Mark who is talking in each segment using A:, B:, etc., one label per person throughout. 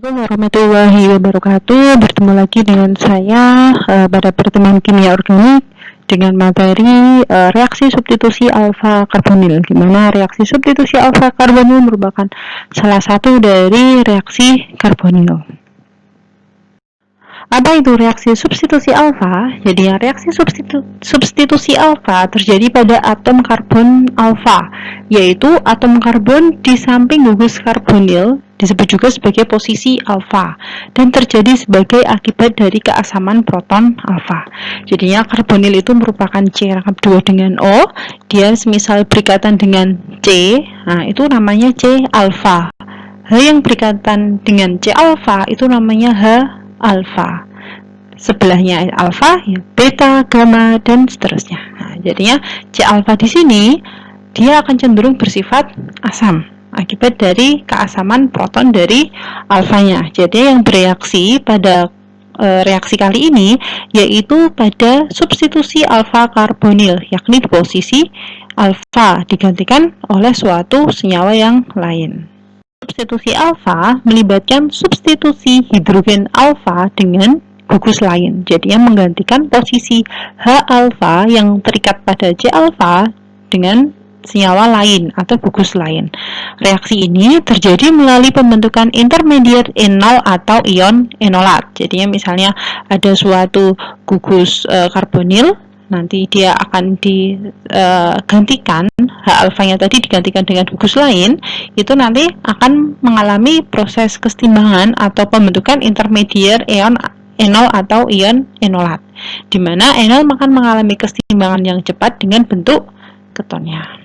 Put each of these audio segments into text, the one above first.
A: Assalamualaikum warahmatullahi wabarakatuh. Bertemu lagi dengan saya pada pertemuan kimia organik dengan materi reaksi substitusi alfa karbonil. Di mana reaksi substitusi alfa karbonil merupakan salah satu dari reaksi karbonil. Apa itu reaksi substitusi alfa? Jadi reaksi substitusi alfa terjadi pada atom karbon alfa, yaitu atom karbon di samping gugus karbonil disebut juga sebagai posisi alfa dan terjadi sebagai akibat dari keasaman proton alfa. Jadinya karbonil itu merupakan C rangkap 2 dengan O, dia semisal berikatan dengan C, nah itu namanya C alfa. H yang berikatan dengan C alfa itu namanya H alfa. Sebelahnya alfa, ya, beta, gamma, dan seterusnya. Nah, jadinya C alfa di sini dia akan cenderung bersifat asam akibat dari keasaman proton dari alfanya. Jadi yang bereaksi pada reaksi kali ini yaitu pada substitusi alfa karbonil, yakni di posisi alfa digantikan oleh suatu senyawa yang lain. Substitusi alfa melibatkan substitusi hidrogen alfa dengan gugus lain. Jadi yang menggantikan posisi H alfa yang terikat pada C alfa dengan senyawa lain atau gugus lain. Reaksi ini terjadi melalui pembentukan intermediate enol atau ion enolat. Jadi misalnya ada suatu gugus karbonil, nanti dia akan digantikan, H alfanya tadi digantikan dengan gugus lain, itu nanti akan mengalami proses kesetimbangan atau pembentukan intermediate enol atau ion enolat, di mana enol akan mengalami kesetimbangan yang cepat dengan bentuk ketonnya.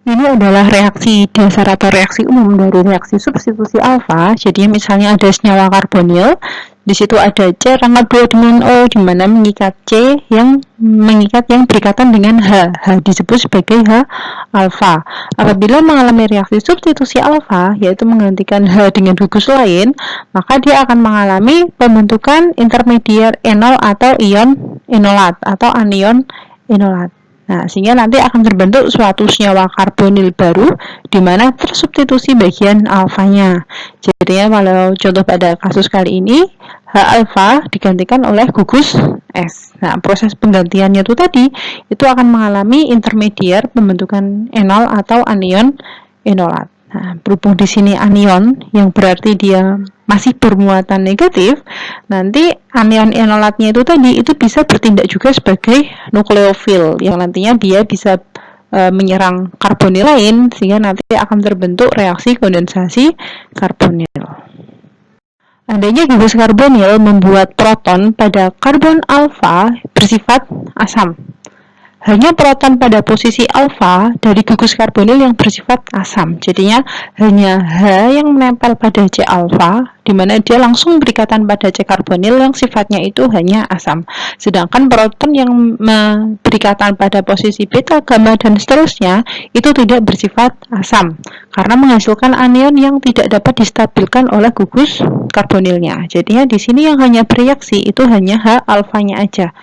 A: Ini adalah reaksi dasar atau reaksi umum dari reaksi substitusi alfa. Jadi misalnya ada senyawa karbonil, di situ ada C rangkap 2 dengan O, di mana mengikat C yang berikatan dengan H. H disebut sebagai H alfa. Apabila mengalami reaksi substitusi alfa, yaitu menggantikan H dengan gugus lain, maka dia akan mengalami pembentukan intermediate enol atau ion enolat atau anion enolat. Nah, sehingga nanti akan terbentuk suatu senyawa karbonil baru di mana tersubstitusi bagian alfanya. Jadi kalau contoh pada kasus kali ini H alfa digantikan oleh gugus S. Nah, proses penggantiannya itu tadi itu akan mengalami intermediate pembentukan enol atau anion enolat. Nah, berhubung di sini anion yang berarti dia masih bermuatan negatif, nanti anion enolatnya itu tadi itu bisa bertindak juga sebagai nukleofil yang nantinya dia bisa menyerang karbonil lain sehingga nanti akan terbentuk reaksi kondensasi karbonil. Adanya gugus karbonil membuat proton pada karbon alfa bersifat asam. Hanya proton pada posisi alfa dari gugus karbonil yang bersifat asam. Jadinya hanya H yang menempel pada C alfa, di mana dia langsung berikatan pada C karbonil yang sifatnya itu hanya asam. Sedangkan proton yang berikatan pada posisi beta, gamma, dan seterusnya itu tidak bersifat asam, karena menghasilkan anion yang tidak dapat distabilkan oleh gugus karbonilnya. Jadinya di sini yang hanya bereaksi itu hanya H alfanya aja.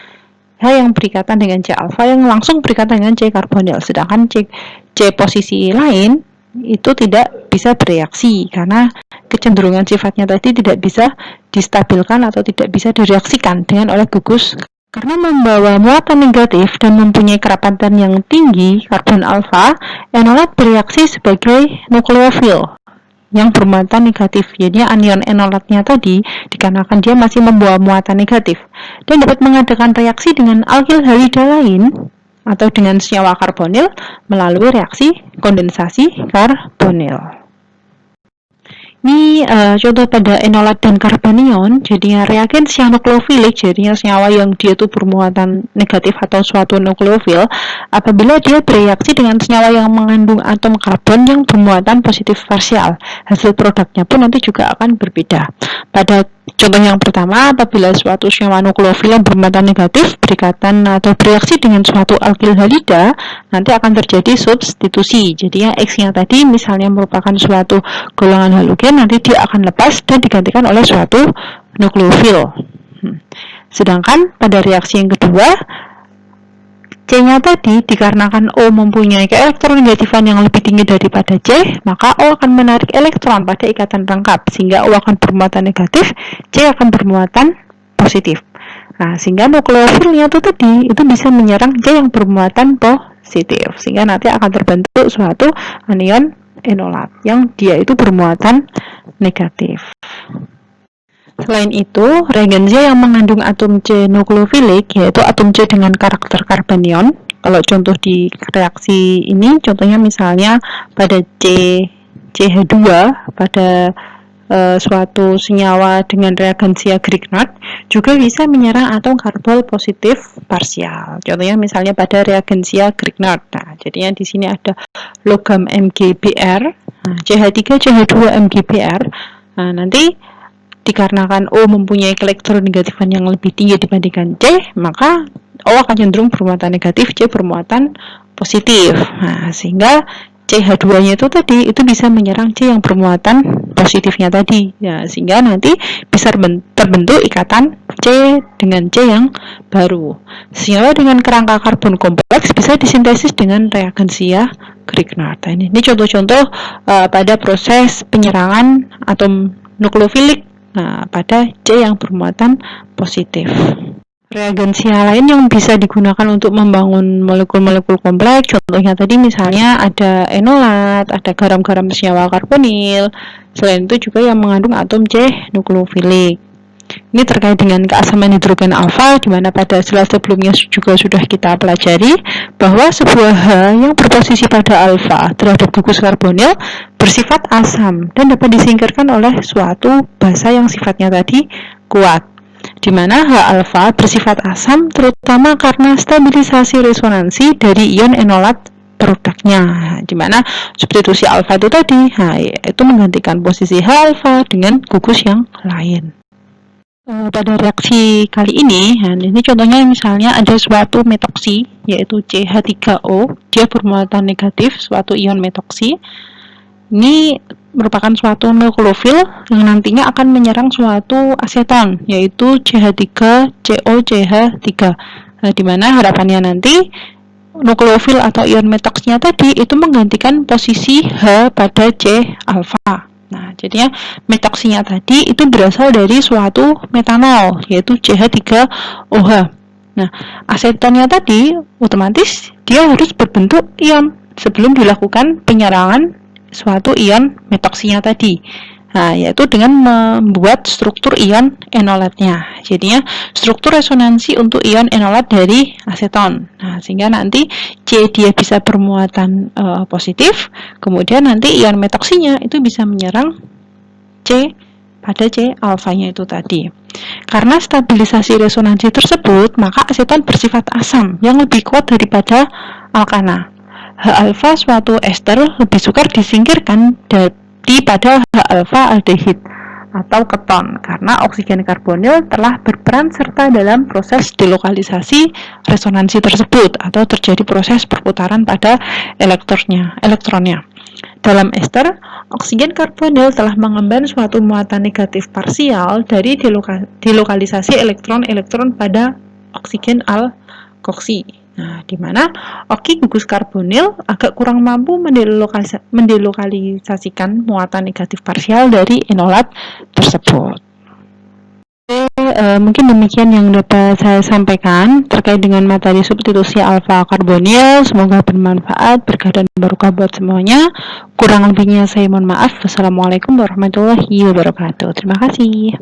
A: H yang berikatan dengan C alfa yang langsung berikatan dengan C karbonil, sedangkan C posisi lain itu tidak bisa bereaksi karena kecenderungan sifatnya tadi tidak bisa distabilkan atau tidak bisa direaksikan dengan oleh gugus. Karena membawa muatan negatif dan mempunyai kerapatan yang tinggi karbon alfa, enolat bereaksi sebagai nukleofil yang bermuatan negatif. Jadi anion enolatnya tadi dikarenakan dia masih membawa muatan negatif dan dapat mengadakan reaksi dengan alkil halida lain atau dengan senyawa karbonil melalui reaksi kondensasi karbonil. Ini contoh pada enolat dan karbanion. Jadinya reagen cyanoklofilik, jadinya senyawa yang dia itu bermuatan negatif atau suatu nukleofil apabila dia bereaksi dengan senyawa yang mengandung atom karbon yang bermuatan positif parsial. Hasil produknya pun nanti juga akan berbeda. Pada contoh yang pertama, apabila suatu senyawa nukleofil yang bermuatan negatif berikatan atau bereaksi dengan suatu alkil halida, nanti akan terjadi substitusi. Jadinya X-nya tadi misalnya merupakan suatu golongan halogen, nanti dia akan lepas dan digantikan oleh suatu nukleofil. Sedangkan pada reaksi yang kedua, C-nya tadi dikarenakan O mempunyai keelektronegativan yang lebih tinggi daripada C, maka O akan menarik elektron pada ikatan rangkap sehingga O akan bermuatan negatif, C akan bermuatan positif. Nah, sehingga nukleofilnya itu tadi itu bisa menyerang C yang bermuatan positif, sehingga nanti akan terbentuk suatu anion enolat yang dia itu bermuatan negatif. Selain itu, reagen Z yang mengandung atom C nukleofilik, yaitu atom C dengan karakter karbanion. Kalau contoh di reaksi ini, contohnya misalnya pada CH2 pada suatu senyawa dengan reagensia Grignard juga bisa menyerang atom karbon positif parsial. Contohnya misalnya pada reagensia Grignard. Nah, jadinya di sini ada logam MgBr, CH3 CH2 MgBr. Nah, nanti dikarenakan O mempunyai elektronegativan yang lebih tinggi dibandingkan C, maka O akan cenderung bermuatan negatif, C bermuatan positif. Nah, sehingga CH2-nya itu tadi itu bisa menyerang C yang bermuatan positifnya tadi. Ya, sehingga nanti bisa terbentuk ikatan C dengan C yang baru. Senyawa dengan kerangka karbon kompleks bisa disintesis dengan reagensia Grignard. Nah, ini contoh-contoh pada proses penyerangan atom nukleofilik pada C yang bermuatan positif. Reagensia lain yang bisa digunakan untuk membangun molekul-molekul kompleks, contohnya tadi misalnya ada enolat, ada garam-garam senyawa karbonil. Selain itu juga yang mengandung atom C nukleofilik. Ini terkait dengan keasaman hidrogen alfa, di mana pada slide sebelumnya juga sudah kita pelajari bahwa sebuah H yang berposisi pada alfa terhadap gugus karbonil bersifat asam dan dapat disingkirkan oleh suatu basa yang sifatnya tadi kuat. Di mana H alfa bersifat asam terutama karena stabilisasi resonansi dari ion enolat produknya, di mana substitusi alfa itu tadi itu menggantikan posisi H alfa dengan gugus yang lain. Pada reaksi kali ini contohnya misalnya ada suatu metoksi yaitu CH3O, dia bermuatan negatif, suatu ion metoksi. Ini merupakan suatu nukleofil yang nantinya akan menyerang suatu aseton yaitu CH3COCH3. Di mana harapannya nanti nukleofil atau ion metoksnya tadi itu menggantikan posisi H pada C alfa. Nah, jadinya metoksinya tadi itu berasal dari suatu metanol, yaitu CH3OH. Nah, asetonnya tadi otomatis dia harus berbentuk ion sebelum dilakukan penyerangan suatu ion metoksinya tadi. Nah, yaitu dengan membuat struktur ion enolatnya. Jadinya struktur resonansi untuk ion enolat dari aseton. Nah, sehingga nanti C dia bisa bermuatan positif, kemudian nanti ion metoksinya itu bisa menyerang C pada C alfanya itu tadi. Karena stabilisasi resonansi tersebut, maka aseton bersifat asam yang lebih kuat daripada alkana. H alfa suatu ester lebih sukar disingkirkan pada H alfa aldehid atau keton karena oksigen karbonil telah berperan serta dalam proses delokalisasi resonansi tersebut atau terjadi proses perputaran pada elektronnya. Dalam ester, oksigen karbonil telah mengemban suatu muatan negatif parsial dari delokalisasi elektron-elektron pada oksigen alkoksi. Nah, di mana oki gugus karbonil agak kurang mampu mendelokalisasikan muatan negatif parsial dari enolat tersebut. Mungkin demikian yang dapat saya sampaikan terkait dengan materi substitusi alfa karbonil. Semoga bermanfaat, berkah dan barokah buat semuanya. Kurang lebihnya saya mohon maaf. Wassalamualaikum warahmatullahi wabarakatuh. Terima kasih.